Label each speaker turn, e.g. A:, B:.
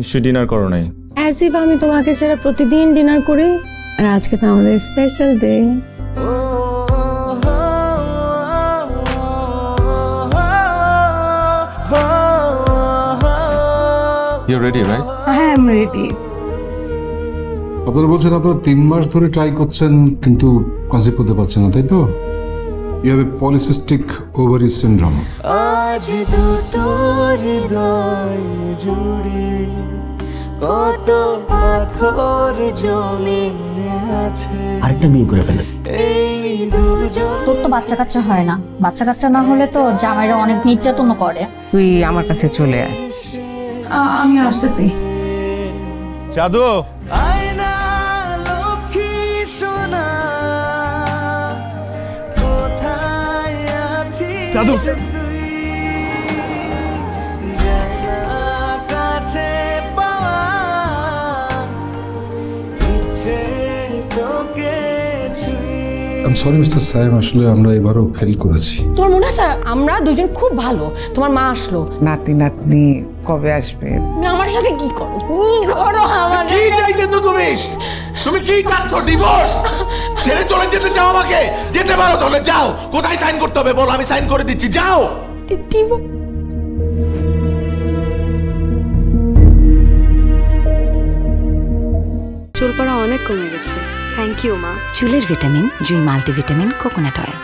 A: নিশ্চয়ই ডিনার করো নাই।
B: অ্যাজ ইফ আমি তোমাকে ছাড়া প্রতিদিন ডিনার করি, আর আজকে তো আমাদের special day.
A: You ready right?
B: হ্যাঁ, আই এম রেডি।
C: আপনারা বলছেন আপনারা 3 মাস ধরে ট্রাই করছেন কিন্তু কনসিভ করতে পারছেন না, তাই তো? You have a polycystic ovary syndrome.
D: আজ দুটো হৃদয় জুড়ে কত পাথর জমে আছে।
E: আরেকটা বিয়ে করে ফেলেন।
D: এই দুজন
F: তোর তো বাচ্চা কাচ্চা হয় না, বাচ্চা কাচ্চা না হলে তো জামাইরা অনেক নির্যাতন করে।
G: তুই আমার কাছে চলে আয়।
B: আমি আসতেছি।
A: জাদু
D: আয়না লক্ষ্মী সোনা কোথায় আছিস
A: জাদু।
D: তুই জানা কাছে পাওয়া ইচ্ছে তোকে
C: আই এম সরি মিস্টার সাহেব, আসলে আমরা এবারও ফেল করেছি।
B: তোমার মনে আছে আমরা দুজন খুব ভালো, তোমার মা আসলো।
G: নাতি নাতনি কবে আসবে?
B: তুমি আমার সাথে কি করো? কি করো আমার?
H: কি চাইছো তুমি? তুমি কি চাচ্ছ? ডিভোর্স? ছেড়ে চলে যেতে চাও আমাকে? যেতে পারো তাহলে যাও। কোথায় সাইন করতে হবে বলো, আমি সাইন করে দিচ্ছি, যাও।
I: চুল পড়া অনেক কমে গেছে। থ্যাংক ইউ মা।
J: চুলের ভিটামিন জুই মাল্টিভিটামিন কোকোনাট অয়েল।